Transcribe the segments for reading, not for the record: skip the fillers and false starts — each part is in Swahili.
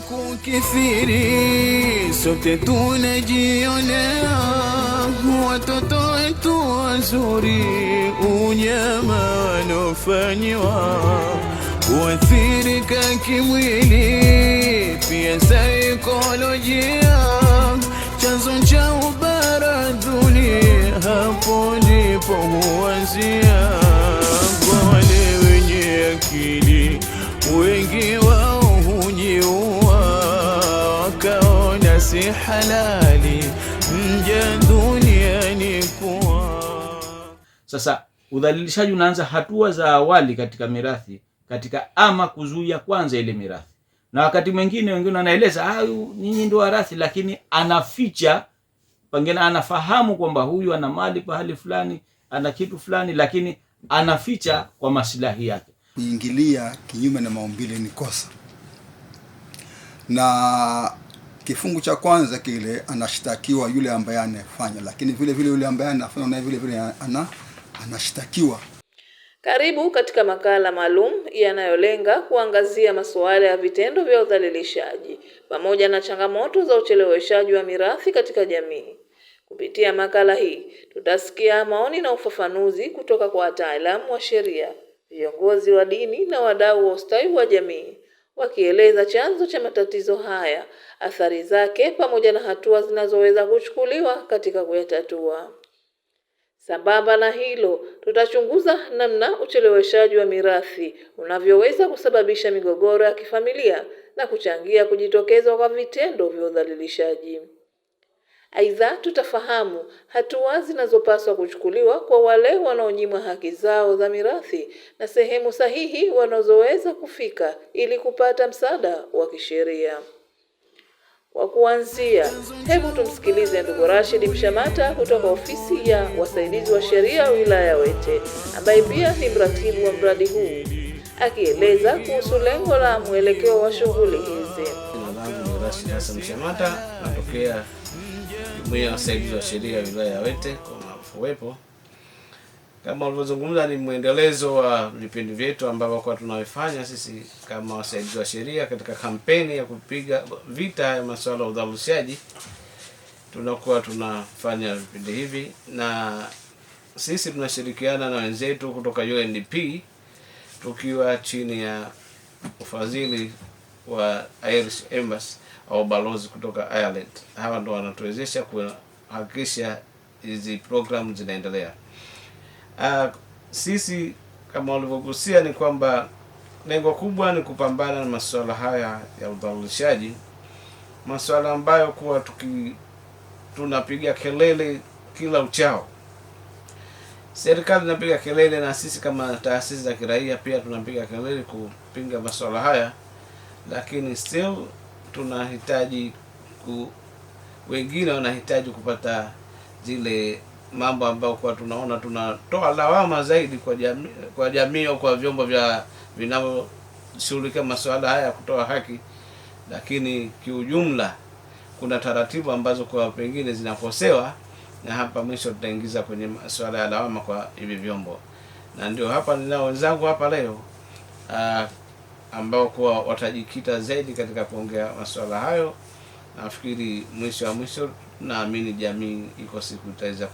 kukithiri, sote tunajionea watoto wetu wazuri, unyama wanaofanyiwa huathirika kimwili, pia saikolojia. Chanzo cha ubaradhuli hapo ndipo huanzia. Kwa wale wenye akili, wengi wao hujiua, wakaona si halali mja duniani kuwa. Sasa udhalilishaji unaanza hatua za awali katika mirathi, katika ama kuzuia kwanza ile mirathi. Na wakati mwingine wengine wanaeleza nyinyi ndio warathi, lakini anaficha, pengine anafahamu kwamba huyu ana mali pahali fulani, ana kitu fulani, lakini anaficha kwa maslahi yake. Kuingilia kinyume na maumbile ni kosa, na kifungu cha kwanza kile anashtakiwa yule ambaye anafanya, lakini vile vile yule ambaye anafanya na vile vile anashtakiwa. Karibu katika makala maalum yanayolenga kuangazia masuala ya vitendo vya udhalilishaji pamoja na changamoto za ucheleweshaji wa mirathi katika jamii. Kupitia makala hii tutasikia maoni na ufafanuzi kutoka kwa wataalamu wa sheria, viongozi wa dini na wadau wa ustawi wa jamii, wakieleza chanzo cha matatizo haya, athari zake pamoja na hatua zinazoweza kuchukuliwa katika kuyatatua. Sambamba na hilo, tutachunguza namna ucheleweshaji wa mirathi unavyoweza kusababisha migogoro ya kifamilia na kuchangia kujitokeza kwa vitendo vya udhalilishaji. Aidha, tutafahamu hatua zinazopaswa kuchukuliwa kwa wale wanaonyimwa haki zao za mirathi na sehemu sahihi wanazoweza kufika ili kupata msaada wa kisheria. Kwa kuanzia, hebu tumsikilize ndugu Rashid Mshamata kutoka ofisi ya wasaidizi wa sheria wilaya ya Wete, ambaye pia ni mratibu wa mradi huu, akieleza kuhusu lengo la mwelekeo wa shughuli hizi. Jina langu ni Rashid Hassan Mshamata, natokea jumuiya ya wasaidizi wa sheria wilaya ya Wete kwa maarufu WEPO. Kama ulivyozungumza, ni mwendelezo wa vipindi vyetu ambavyo kwa tunawefanya sisi kama wasaidizi wa sheria katika kampeni ya kupiga vita ya masuala ya udhalilishaji. Tunakuwa tunafanya vipindi hivi na sisi tunashirikiana na wenzetu kutoka UNDP, tukiwa chini ya ufadhili wa Irish Embassy au balozi kutoka Ireland. Hawa ndio wanatuwezesha kuhakikisha hizi programu zinaendelea. Sisi kama ulivyogusia ni kwamba lengo kubwa ni kupambana na masuala haya ya udhalilishaji, masuala ambayo kuwa tunapiga kelele kila uchao. Serikali inapiga kelele na sisi kama taasisi za kiraia pia tunapiga kelele kupinga masuala haya, lakini still tunahitaji wengine wanahitaji kupata zile mambo ambayo kwa tunaona tunatoa lawama zaidi kwa jamii au kwa vyombo vya vinavyoshughulikia masuala haya kutoa haki, lakini kiujumla kuna taratibu ambazo kwa pengine zinakosewa, na hapa mwisho tutaingiza kwenye masuala ya lawama kwa hivi vyombo. Na ndio hapa ninao wenzangu hapa leo ambao kwa watajikita zaidi katika kuongea masuala hayo. Nafikiri mwisho naamini jamii iko siku itaweza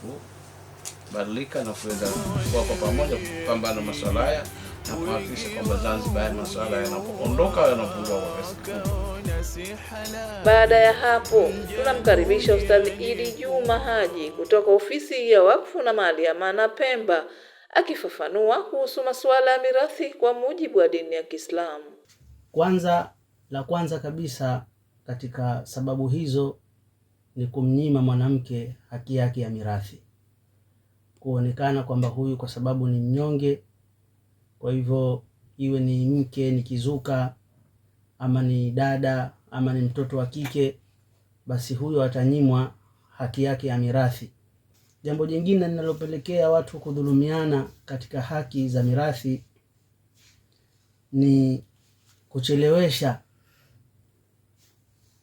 kubadilika na kuweza kuwa kwa pamoja kupambana na masuala haya na kuhakikisha kwamba Zanzibar masuala yanapoondoka yanapungua kwa kiasi kikubwa. Baada ya hapo, tunamkaribisha Ustadhi Idi Juma Haji kutoka ofisi ya Wakfu na Mali ya Amana Pemba, akifafanua kuhusu masuala ya mirathi kwa mujibu wa dini ya Kiislamu. La kwanza kabisa katika sababu hizo ni kumnyima mwanamke haki yake ya mirathi, kuonekana kwamba huyu kwa sababu ni mnyonge, kwa hivyo iwe ni mke, ni kizuka, ama ni dada, ama ni mtoto wa kike, basi huyo atanyimwa haki yake ya mirathi. Jambo jingine linalopelekea watu kudhulumiana katika haki za mirathi ni kuchelewesha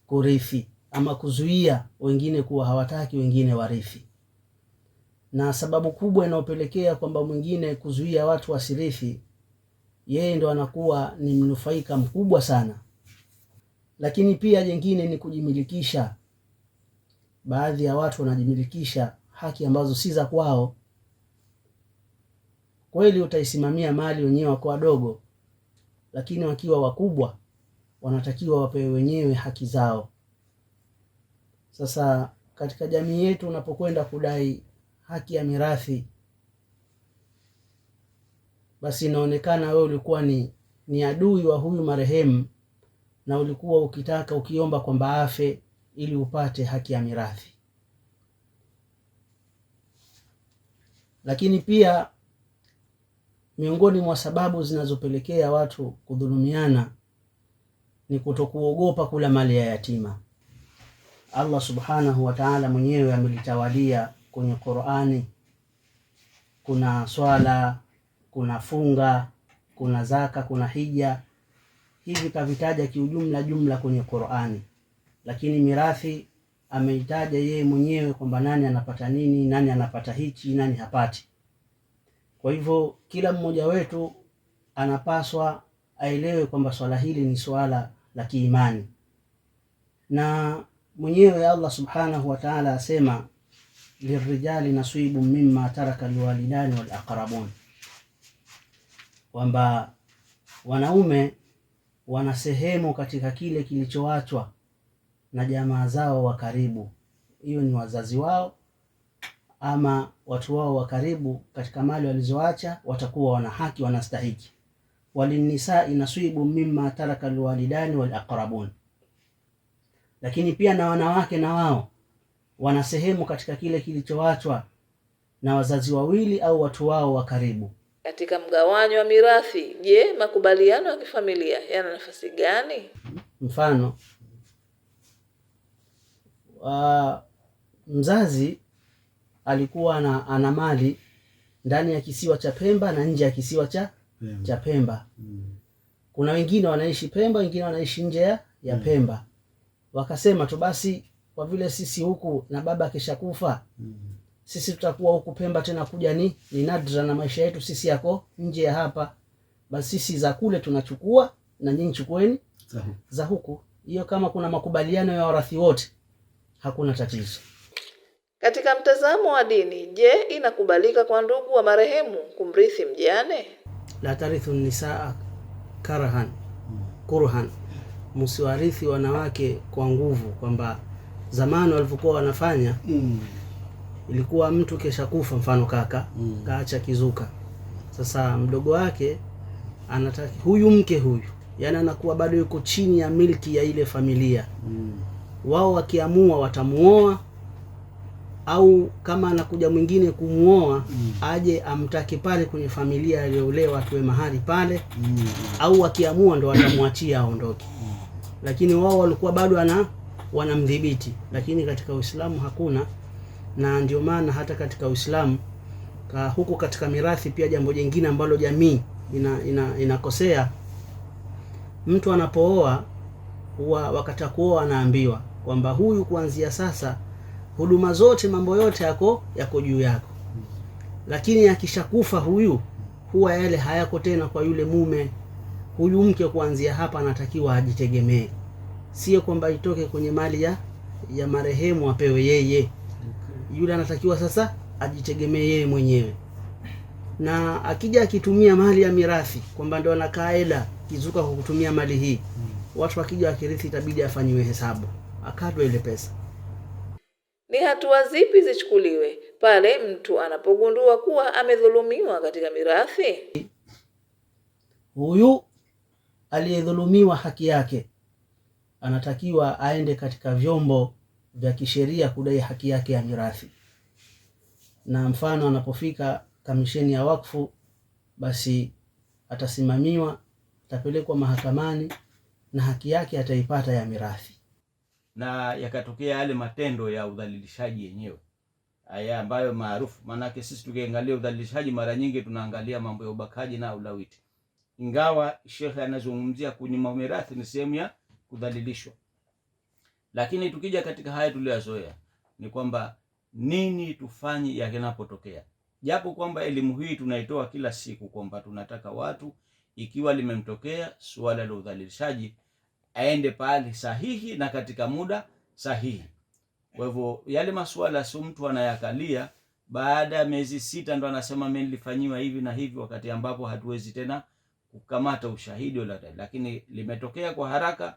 kurithi ama kuzuia wengine kuwa hawataki wengine warithi. Na sababu kubwa inayopelekea kwamba mwingine kuzuia watu wasirithi, yeye ndo anakuwa ni mnufaika mkubwa sana. Lakini pia jengine ni kujimilikisha. Baadhi ya watu wanajimilikisha haki ambazo si za kwao. Kweli utaisimamia mali wenyewe wako wadogo, lakini wakiwa wakubwa wanatakiwa wapewe wenyewe haki zao. Sasa katika jamii yetu unapokwenda kudai haki ya mirathi, basi inaonekana wewe ulikuwa ni adui wa huyu marehemu, na ulikuwa ukiomba kwamba afe ili upate haki ya mirathi. Lakini pia miongoni mwa sababu zinazopelekea watu kudhulumiana ni kutokuogopa kula mali ya yatima. Allah subhanahu wa ta'ala mwenyewe amelitawalia kwenye Qur'ani. Kuna swala, kuna funga, kuna zaka, kuna hija. Hivi kavitaja jumla kwenye Qur'ani. Lakini mirathi ameitaja yeye mwenyewe kwamba nani anapata nini, nani anapata hichi, nani hapati. Kwa hivyo kila mmoja wetu anapaswa aelewe kwamba swala hili ni swala la kiimani. Na mwenyewe Allah subhanahu wa ta'ala asema lirijali nasibu mimma taraka alwalidani wal aqrabun, kwamba wanaume wana sehemu katika kile kilichoachwa na jamaa zao wa karibu, hiyo ni wazazi wao ama watu wao wa karibu. Katika mali walizoacha watakuwa wana haki, wanastahiki. Walinisai nasibu mimma taraka alwalidani wal aqrabun, lakini pia na wanawake na wao wana sehemu katika kile kilichoachwa na wazazi wawili au watu wao wa karibu. Katika mgawanyo wa mirathi, je, makubaliano ya kifamilia yana nafasi gani? Mfano, mzazi alikuwa ana mali ndani ya kisiwa cha Pemba na nje ya kisiwa cha Pemba. Kuna wengine wanaishi Pemba, wengine wanaishi nje ya Pemba. Wakasema tu basi, kwa vile sisi huku na baba akishakufa, sisi tutakuwa huku Pemba tena kuja ni nadra, na maisha yetu sisi yako nje ya hapa, basi sisi za kule tunachukua na nyinyi chukueni za huku. Hiyo kama kuna makubaliano ya warathi wote, hakuna tatizo. Katika mtazamo wa dini, je, inakubalika kwa ndugu wa marehemu kumrithi mjane? La tarithu nisaa kurhan, msiwarithi wanawake kwa nguvu. Kwamba zamani walivyokuwa wanafanya, ilikuwa mtu kesha kufa, mfano kaka kaacha kizuka, sasa mdogo wake anataka huyu mke huyu, yani anakuwa bado yuko chini ya milki ya ile familia. Wao wakiamua watamuoa, au kama anakuja mwingine kumuoa, aje amtake pale kwenye familia aliyoolewa, atoe mahari pale, au wakiamua ndo watamwachia aondoke. Lakini wao walikuwa bado wanamdhibiti. Lakini katika Uislamu hakuna, na ndio maana hata katika Uislamu huko katika mirathi pia jambo jingine ambalo jamii inakosea, mtu anapooa huwa wakati kuoa anaambiwa kwamba huyu kuanzia sasa huduma zote, mambo yote yako juu yako. Lakini akishakufa huyu, huwa yale hayako tena kwa yule mume. Huyu mke kuanzia hapa anatakiwa ajitegemee, sio kwamba itoke kwenye mali ya marehemu apewe yeye. Yule anatakiwa sasa ajitegemee yeye mwenyewe. Na akija akitumia mali ya mirathi kwamba ndio ana kaida kizuka kwa kutumia mali hii, watu wakija wakirithi itabidi afanyiwe hesabu, akatwe ile pesa. Ni hatua zipi zichukuliwe pale mtu anapogundua kuwa amedhulumiwa katika mirathi? Huyu aliyedhulumiwa haki yake anatakiwa aende katika vyombo vya kisheria kudai haki yake ya mirathi. Na mfano anapofika kamisheni ya wakfu, basi atasimamiwa, atapelekwa mahakamani na haki yake ataipata ya mirathi. Na yakatokea yale matendo ya udhalilishaji yenyewe haya ambayo maarufu. Maanake sisi tukiangalia udhalilishaji mara nyingi tunaangalia mambo ya ubakaji na ulawiti, ingawa shekhe anazungumzia kunyima mirathi ni sehemu ya kudhalilishwa. Lakini tukija katika haya tuliyozoea ni kwamba nini tufanye yanapotokea, japo kwamba elimu hii tunaitoa kila siku kwamba tunataka watu, ikiwa limemtokea suala la udhalilishaji, aende pale sahihi na katika muda sahihi. Kwa hivyo yale masuala sio mtu anayakalia baada ya miezi 6 ndo anasema mimi nilifanyiwa hivi na hivi, wakati ambapo hatuwezi tena kukamata ushahidi wala, lakini limetokea kwa haraka,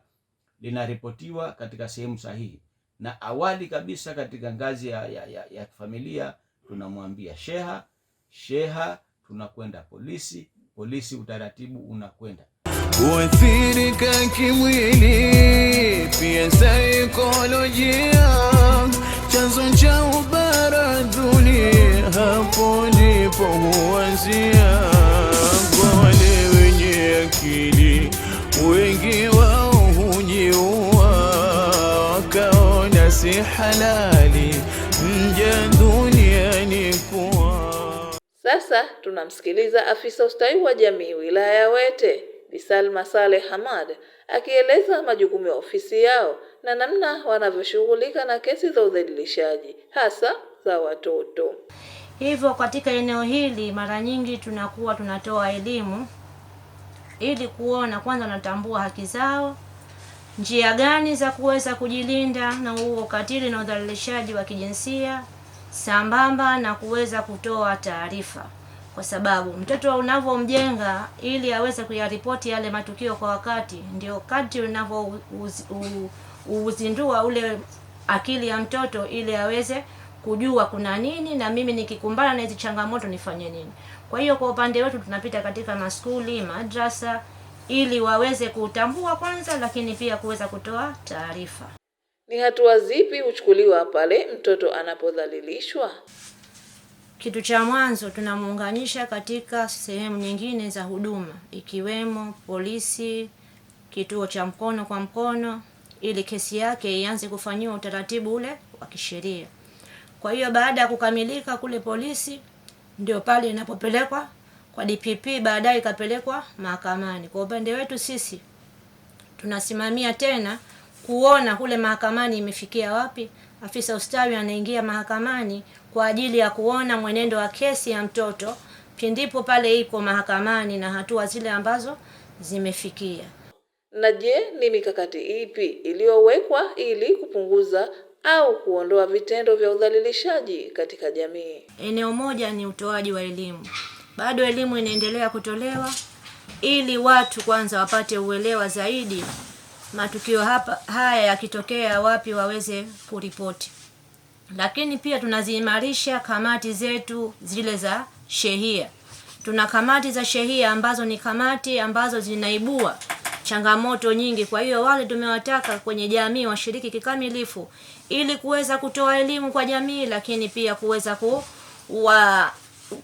linaripotiwa katika sehemu sahihi. Na awali kabisa katika ngazi ya familia tunamwambia sheha, tunakwenda polisi, utaratibu unakwenda. Huathirika kimwili pia saikolojia, chanzo cha ubaradhuli hapo ndipo huanzia. Kwa wale wenye akili wengi wao hujiua, wakaona si halali mja duniani kuwa. Sasa tunamsikiliza afisa ustawi wa jamii wilaya ya Wete Bi Salma Saleh Hamad akieleza majukumu ya ofisi yao na namna wanavyoshughulika na kesi za udhalilishaji hasa za watoto. Hivyo katika eneo hili mara nyingi tunakuwa tunatoa elimu ili kuona kwanza wanatambua haki zao, njia gani za kuweza kujilinda na huo ukatili na udhalilishaji wa kijinsia, sambamba na kuweza kutoa taarifa, kwa sababu mtoto unavyomjenga ili aweze kuyaripoti yale matukio kwa wakati, ndio kadri unavyouzindua ule akili ya mtoto ili aweze kujua kuna nini na mimi nikikumbana na hizo changamoto nifanye nini. Kwa hiyo kwa upande wetu tunapita katika maskuli, madrasa ili waweze kutambua kwanza, lakini pia kuweza kutoa taarifa. Ni hatua zipi huchukuliwa pale mtoto anapodhalilishwa? Kitu cha mwanzo tunamuunganisha katika sehemu nyingine za huduma ikiwemo polisi, kituo cha mkono kwa mkono, ili kesi yake ianze kufanyiwa utaratibu ule wa kisheria. Kwa hiyo baada ya kukamilika kule polisi, ndio pale inapopelekwa kwa DPP, baadaye ikapelekwa mahakamani. Kwa upande wetu sisi tunasimamia tena kuona kule mahakamani imefikia wapi. Afisa ustawi anaingia mahakamani kwa ajili ya kuona mwenendo wa kesi ya mtoto pindipo pale iko mahakamani na hatua zile ambazo zimefikia. Na je, ni mikakati ipi iliyowekwa ili kupunguza au kuondoa vitendo vya udhalilishaji katika jamii? Eneo moja ni utoaji wa elimu. Bado elimu inaendelea kutolewa ili watu kwanza wapate uelewa zaidi matukio haya yakitokea wapi waweze kuripoti. Lakini pia tunaziimarisha kamati zetu zile za shehia. Tuna kamati za shehia ambazo ni kamati ambazo zinaibua changamoto nyingi. Kwa hiyo wale tumewataka kwenye jamii washiriki kikamilifu ili kuweza kutoa elimu kwa jamii, lakini pia kuweza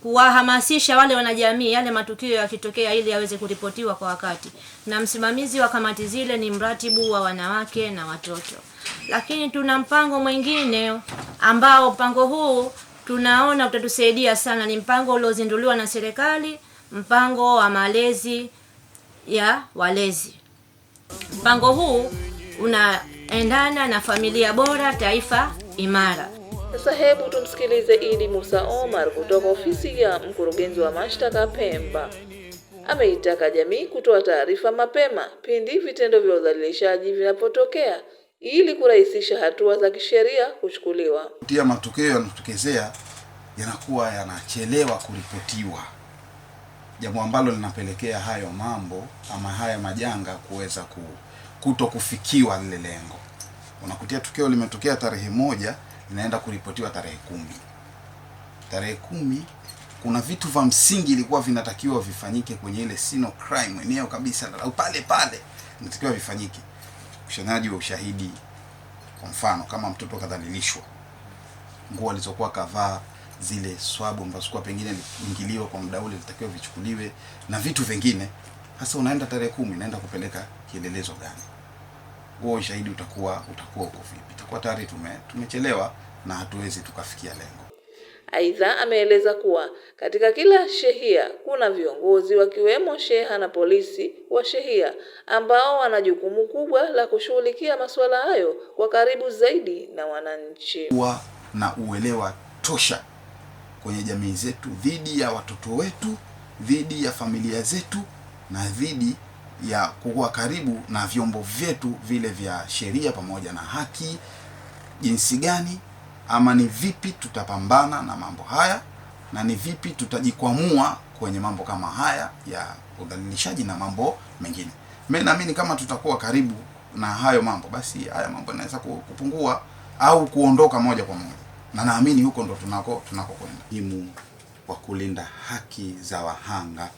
kuwahamasisha wale wanajamii yale matukio yakitokea ili yaweze kuripotiwa kwa wakati. Na msimamizi wa kamati zile ni mratibu wa wanawake na watoto. Lakini tuna mpango mwingine ambao mpango huu tunaona utatusaidia sana, ni mpango uliozinduliwa na serikali, mpango wa malezi ya walezi. Mpango huu unaendana na familia bora, taifa imara. Sasa hebu tumsikilize Idi Musa Omar kutoka ofisi ya mkurugenzi wa mashtaka Pemba. Ameitaka jamii kutoa taarifa mapema pindi vitendo vya udhalilishaji vinapotokea ili kurahisisha hatua za kisheria kuchukuliwa. Kutia matukio yanatokezea yanakuwa yanachelewa kuripotiwa, jambo ambalo linapelekea hayo mambo ama haya majanga kuweza kutokufikiwa lile lengo. Unakutia tukio limetokea tarehe 1, inaenda kuripotiwa tarehe 10. Tarehe 10 kuna vitu vya msingi ilikuwa vinatakiwa vifanyike kwenye ile scene of crime eneo kabisa au pale inatakiwa vifanyike. Ushanaji wa ushahidi, kwa mfano kama mtoto kadhalilishwa, nguo alizokuwa kavaa, zile swabu ambazo kwa pengine ingiliwa kwa muda ule litakiwa vichukuliwe na vitu vingine. Sasa unaenda tarehe 10 naenda kupeleka kielelezo gani? Huo ushahidi utakuwa uko vipi? Itakuwa tayari tumechelewa na hatuwezi tukafikia lengo. Aidha, ameeleza kuwa katika kila shehia kuna viongozi wakiwemo sheha na polisi wa shehia ambao wana jukumu kubwa la kushughulikia masuala hayo kwa karibu zaidi na wananchi. Kuwa na uelewa tosha kwenye jamii zetu dhidi ya watoto wetu, dhidi ya familia zetu na dhidi ya kuwa karibu na vyombo vyetu vile vya sheria pamoja na haki, jinsi gani ama ni vipi tutapambana na mambo haya na ni vipi tutajikwamua kwenye mambo kama haya ya udhalilishaji na mambo mengine. Mimi naamini kama tutakuwa karibu na hayo mambo, basi haya mambo yanaweza kupungua au kuondoka moja kwa moja, na naamini huko ndo tunakokwenda. Muhimu wa kulinda haki za wahanga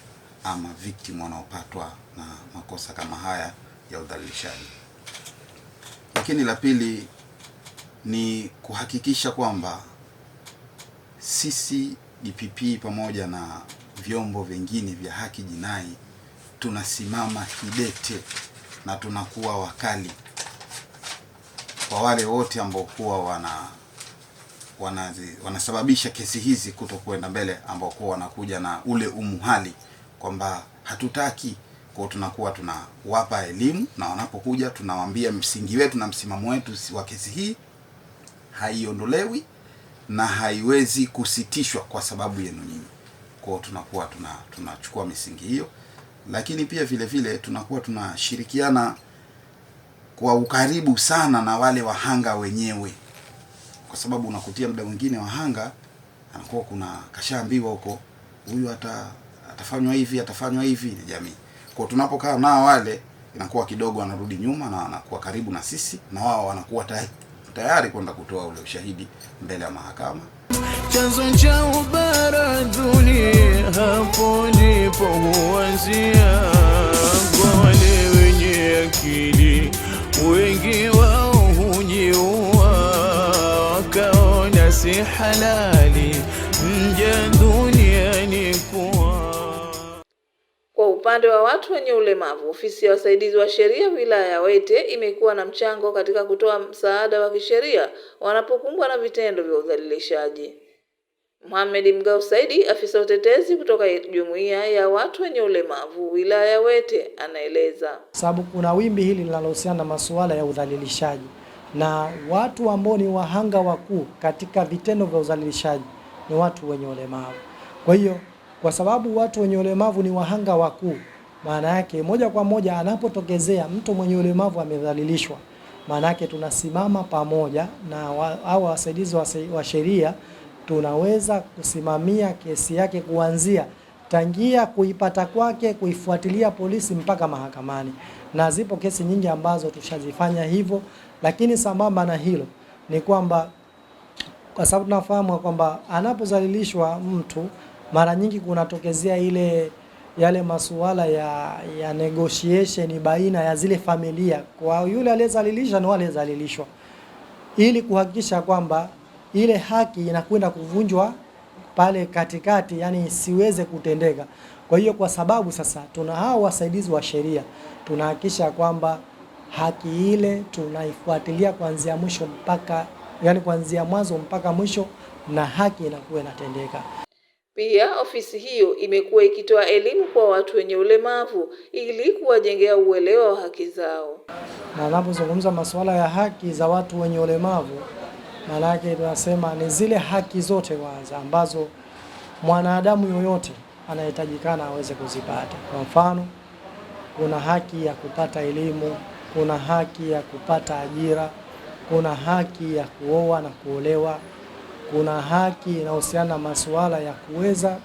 ama victim wanaopatwa na makosa kama haya ya udhalilishaji. Lakini la pili ni kuhakikisha kwamba sisi DPP pamoja na vyombo vingine vya haki jinai tunasimama kidete na tunakuwa wakali kwa wale wote ambao kuwa wanasababisha kesi hizi kutokwenda mbele, ambao kuwa wanakuja na ule umuhali kwamba hatutaki. Kwa tunakuwa tunawapa elimu, na wanapokuja tunawaambia msingi wetu na msimamo wetu wa kesi hii haiondolewi na haiwezi kusitishwa kwa sababu yenu nyinyi. Kwa tunakuwa tunachukua misingi hiyo, lakini pia vile vile tunakuwa tunashirikiana kwa ukaribu sana na wale wahanga wenyewe, kwa sababu unakutia muda mwingine wahanga anakuwa kuna kashaambiwa huko huyu atafanywa hivi ni jamii. Kwa tunapokaa nao wale inakuwa kidogo wanarudi nyuma na wanakuwa karibu na sisi, na wao wanakuwa tayari kwenda kutoa ule ushahidi mbele ya mahakama. Chanzo cha ubaradhuni hapo ndipo huanzia, kwa wale wenye akili wengi wao hujiua, wakaona si halali mja duniani kuwa. Kwa upande wa watu wenye ulemavu, ofisi ya wasaidizi wa sheria wilaya ya Wete imekuwa na mchango katika kutoa msaada wa kisheria wanapokumbwa na vitendo vya udhalilishaji. Mohamed Mgao Saidi, afisa utetezi kutoka jumuiya ya watu wenye ulemavu wilaya ya Wete, anaeleza. Sababu kuna wimbi hili linalohusiana na masuala ya udhalilishaji, na watu ambao ni wahanga wakuu katika vitendo vya udhalilishaji ni watu wenye ulemavu. Kwa hiyo kwa sababu watu wenye ulemavu ni wahanga wakuu, maana yake moja kwa moja anapotokezea mtu mwenye ulemavu amedhalilishwa, maana yake tunasimama pamoja na hao wasaidizi wa sheria, tunaweza kusimamia kesi yake kuanzia tangia kuipata kwake, kuifuatilia polisi mpaka mahakamani. Na zipo kesi nyingi ambazo tushazifanya hivyo, lakini sambamba na hilo ni kwamba kwa sababu tunafahamu kwamba anapozalilishwa mtu mara nyingi kunatokezea yale masuala ya negotiation baina ya zile familia, kwa yule aliyezalilisha na wale aliyezalilishwa, ili kuhakikisha kwamba ile haki inakwenda kuvunjwa pale katikati, yani isiweze kutendeka. Kwa hiyo kwa sababu sasa tuna hao wasaidizi wa sheria, tunahakikisha kwamba haki ile tunaifuatilia kuanzia mwisho mpaka, yani kuanzia mwanzo mpaka mwisho, na haki inakuwa inatendeka. Pia ofisi hiyo imekuwa ikitoa elimu kwa watu wenye ulemavu ili kuwajengea uelewa wa haki zao. Na anapozungumza masuala ya haki za watu wenye ulemavu, maana yake tunasema ni zile haki zote kwanza ambazo mwanadamu yoyote anahitajikana aweze kuzipata. Kwa mfano, kuna haki ya kupata elimu, kuna haki ya kupata ajira, kuna haki ya kuoa na kuolewa, kuna haki inahusiana na masuala ya kuweza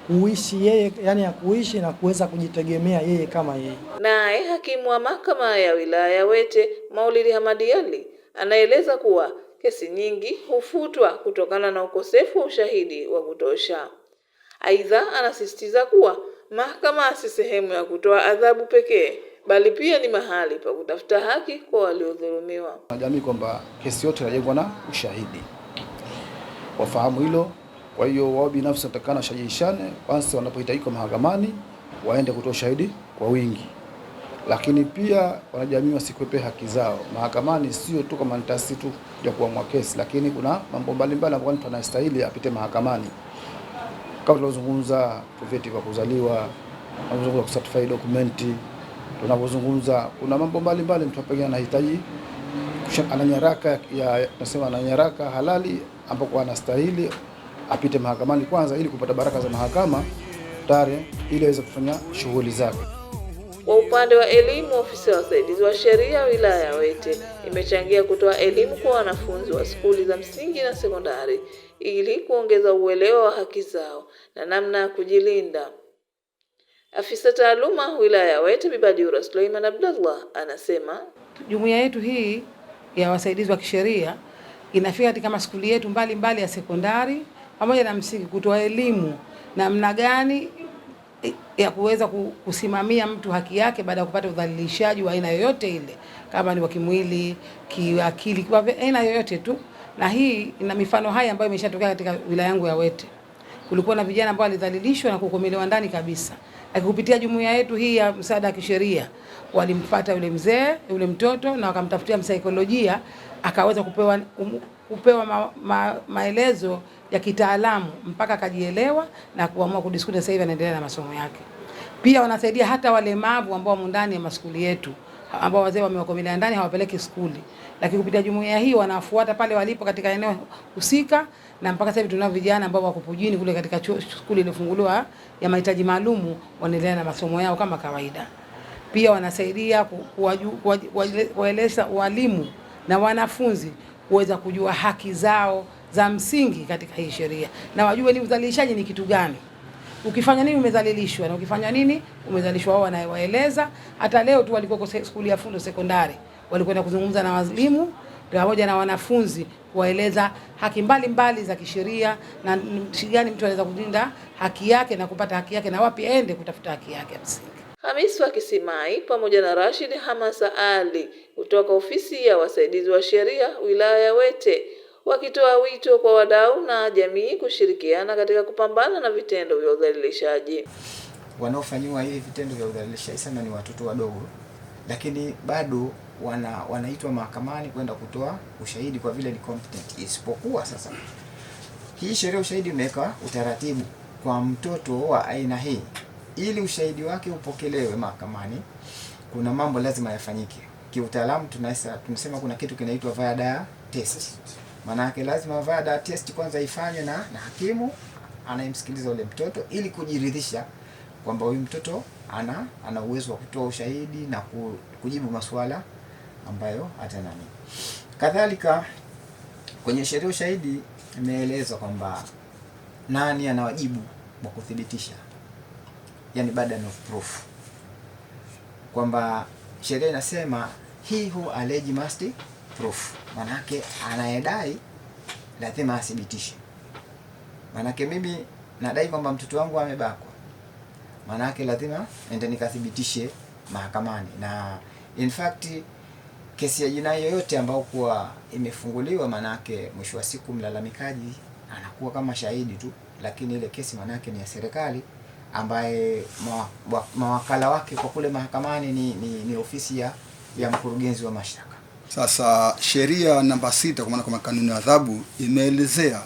kuishi yeye, yani ya kuishi na kuweza kujitegemea yeye kama yeye. Naye hakimu wa mahakama ya wilaya ya Wete, Maulidi Hamadi Ali, anaeleza kuwa kesi nyingi hufutwa kutokana na ukosefu wa ushahidi wa kutosha. Aidha, anasisitiza kuwa mahakama si sehemu ya kutoa adhabu pekee, bali pia ni mahali pa kutafuta haki kwa waliodhulumiwa. Jamii kwamba kesi yote inajengwa na ushahidi, wafahamu hilo. Kwa hiyo wao binafsi watakana shajishane kwanza, wanapohitajika mahakamani waende kutoa ushahidi kwa wingi, lakini pia wanajamii wasikwepe haki zao mahakamani. Sio tu kama nitasi tu ya kuamua kesi, lakini kuna mambo mbalimbali ambayo mtu anastahili apite mahakamani, kama tunazungumza vyeti vya kuzaliwa, tunazungumza certified document, tunapozungumza kuna mambo mbalimbali mtu pengine anahitaji ana nyaraka nasema ana nyaraka halali ambapo anastahili apite mahakamani kwanza ili kupata baraka za mahakama tayari ili aweze kufanya shughuli zake. Kwa upande wa elimu, ofisi ya wasaidizi wa sheria wilaya ya Wete imechangia kutoa elimu kwa wanafunzi wa skuli za msingi na sekondari ili kuongeza uelewa wa haki zao na namna ya kujilinda. Afisa taaluma wilaya ya Wete Bibadiura Suleiman Abdullah anasema jumuiya yetu hii ya wasaidizi wa kisheria inafika katika maskuli yetu mbalimbali ya sekondari pamoja na msingi kutoa elimu namna gani ya kuweza kusimamia mtu haki yake baada ya kupata udhalilishaji wa aina yoyote ile, kama ni wa kimwili, kiakili, kwa aina yoyote tu. Na hii ina mifano haya ambayo imeshatokea katika wilaya yangu ya Wete. Kulikuwa na vijana ambao walidhalilishwa na kukomelewa ndani kabisa. Lakini kupitia jumuiya yetu hii ya msaada wa kisheria walimpata yule mzee, yule mtoto na wakamtafutia msaikolojia, akaweza kupewa maelezo ya kitaalamu mpaka akajielewa na kuamua kudiskuti. Sasa hivi anaendelea na masomo yake. Pia wanasaidia hata walemavu ambao wamo ndani ya maskuli yetu, ambao wazee wamewakomelea ndani hawapeleki skuli, lakini kupitia jumuiya hii wanafuata pale walipo katika eneo husika, na mpaka sasa hivi tunao vijana ambao wako Pujini kule katika skuli iliyofunguliwa ya mahitaji maalum, wanaendelea na masomo yao kama kawaida. Pia wanasaidia kueleza walimu na wanafunzi kuweza kujua haki zao za msingi katika hii sheria, na wajue ni udhalilishaji ni kitu gani. Ukifanya nini umedhalilishwa na ukifanya nini umedhalilishwa, wao wanaeleza. Hata leo tu walikuwa kwa skuli ya Fundo sekondari, walikwenda kuzungumza na walimu pamoja na wanafunzi kuwaeleza haki mbalimbali za kisheria na gani mtu anaweza kulinda haki yake na kupata haki yake na wapi aende kutafuta haki yake msingi. Hamis wa Kisimai pamoja na Rashid Hamasa Ali kutoka ofisi ya wasaidizi wa sheria wilaya ya Wete wakitoa wito kwa wadau na jamii kushirikiana katika kupambana na vitendo vya udhalilishaji. Wanaofanywa hivi vitendo vya udhalilishaji sana ni watoto wadogo, lakini bado wanaitwa mahakamani kwenda kutoa ushahidi kwa vile ni competent. Isipokuwa sasa hii sheria ushahidi imeweka utaratibu kwa mtoto wa aina hii, ili ushahidi wake upokelewe mahakamani, kuna mambo lazima yafanyike. Kiutaalamu tunasema kuna kitu kinaitwa VADA test. Maana yake lazima VADA test kwanza ifanywe na hakimu anayemsikiliza ule mtoto, ili kujiridhisha kwamba huyu mtoto ana uwezo wa kutoa ushahidi na kujibu maswala ambayo atanani. Kadhalika kwenye sheria ushahidi imeelezwa kwamba nani ana wajibu wa kuthibitisha, yani burden of proof, kwamba sheria inasema he who allege must proof. Manake anayedai lazima athibitishe. Manake mimi nadai kwamba mtoto wangu amebakwa, manake lazima ende nikathibitishe mahakamani. Na in fact kesi ya jinai yoyote ambayo kwa imefunguliwa, manake mwisho wa siku mlalamikaji anakuwa kama shahidi tu, lakini ile kesi manake ni ya serikali ambaye mawakala wake kwa kule mahakamani ni ofisi ya mkurugenzi wa mashtaka. Sasa sheria namba 6 kwa maana kama kanuni ya adhabu imeelezea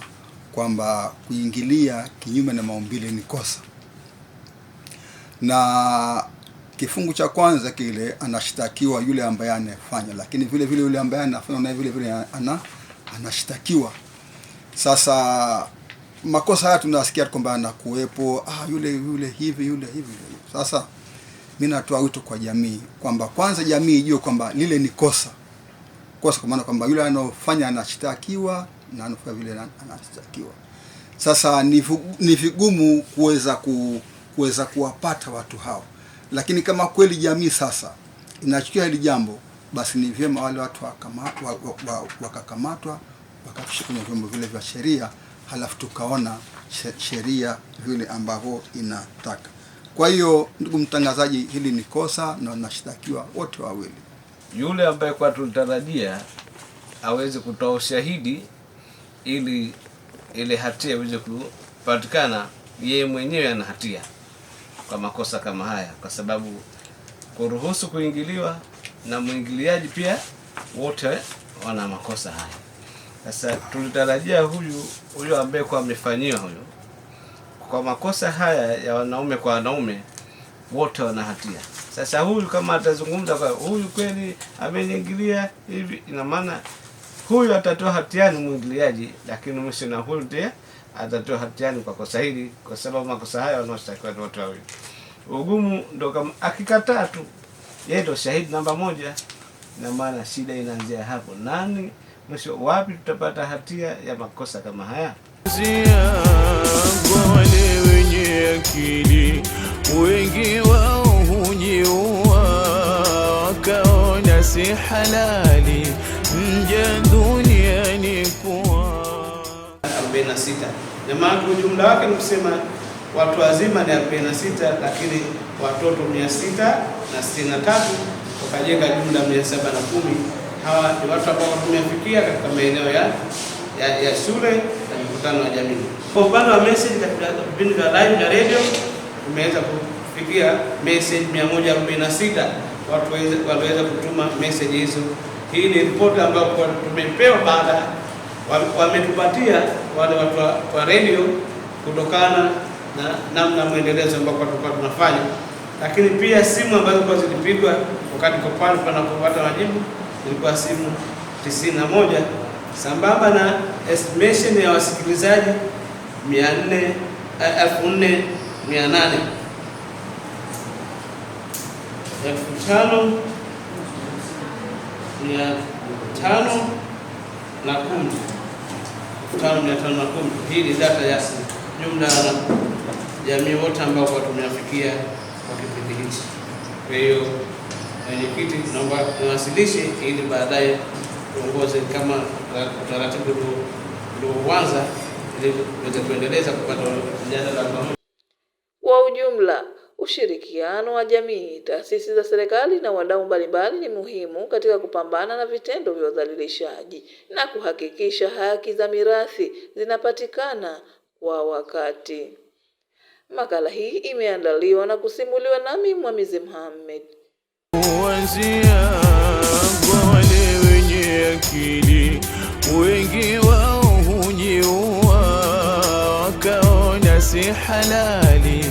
kwamba kuingilia kinyume na maumbile ni kosa, na kifungu cha kwanza kile anashtakiwa yule ambaye anafanya, lakini vile vile yule ambaye anafanya na vile vile anashtakiwa. Sasa makosa haya tunasikia kwamba anakuepo yule hivi. Sasa mimi natoa wito kwa jamii kwamba kwanza jamii ijue kwamba lile ni kosa kwa maana kwamba yule anofanya anashtakiwa na anafanya vile anashtakiwa. Sasa ni vigumu kuweza kuwapata watu hao, lakini kama kweli jamii sasa inachukia hili jambo, basi ni vyema wale watu wakakamatwa wakafikishwa kwenye vyombo vile vya sheria, halafu tukaona sheria vile ambavyo inataka. Kwa hiyo ndugu mtangazaji, hili ni kosa na wanashtakiwa wote wawili. Yule ambaye kwa tulitarajia aweze kutoa ushahidi ili ile hatia iweze kupatikana, yeye mwenyewe ana hatia kwa makosa kama haya, kwa sababu kuruhusu kuingiliwa na mwingiliaji pia wote wana makosa haya. Sasa tulitarajia huyu ambaye kwa amefanyiwa huyu kwa makosa haya ya wanaume kwa wanaume wote wana hatia. Sasa huyu kama atazungumza kwa huyu kweli ameniingilia hivi, ina maana huyu atatoa hatiani mwingiliaji, lakini mwisho na huyu ndiye atatoa hatiani kwa kosa hili, kwa sababu makosa haya wanaoshtakiwa wote wawili. Ugumu ndo kama akikataa tu, yeye ndo shahidi namba moja, na maana shida inaanzia hapo. Nani mwisho, wapi tutapata hatia ya makosa kama haya? Wale wenye akili wengi wao hujiua, wakaona si halali mja duniani kuwa 46. Na maana kwa jumla wake ni kusema watu wazima ni 46, lakini watoto 663 wakajenga jumla 710. Hawa ni watu ambao tumefikia katika maeneo ya shule na mikutano ya jamii. Kwa upande wa message katika vipindi vya live na radio tumeweza kufikia message 146, watu waliweza kutuma message hizo. Hii ni ripoti ambayo tumepewa baada wametupatia wale watu wa radio kutokana na namna mwendelezo ambao tulikuwa tunafanya, lakini pia simu ambazo kwa zilipigwa wakati kwa pale panapopata majibu ilikuwa simu 91, sambamba na estimation ya wasikilizaji 14,800 5,510. Hii ni data ya jumla ya jamii wote ambao kwa tumewafikia kwa kipindi hichi. Kwa hiyo mwenyekiti, naomba niwasilishe ili baadaye tuongoze kama utaratibu ulioanza ili tuweze kuendeleza kupata mjadala pamoja. Kwa ujumla, ushirikiano wa jamii, taasisi za serikali na wadau mbalimbali ni muhimu katika kupambana na vitendo vya udhalilishaji na kuhakikisha haki za mirathi zinapatikana kwa wakati. Makala hii imeandaliwa na kusimuliwa nami Mwamizi Mohamed. Wazia wale wenye akili wengi wao hujiua, wakaona si halali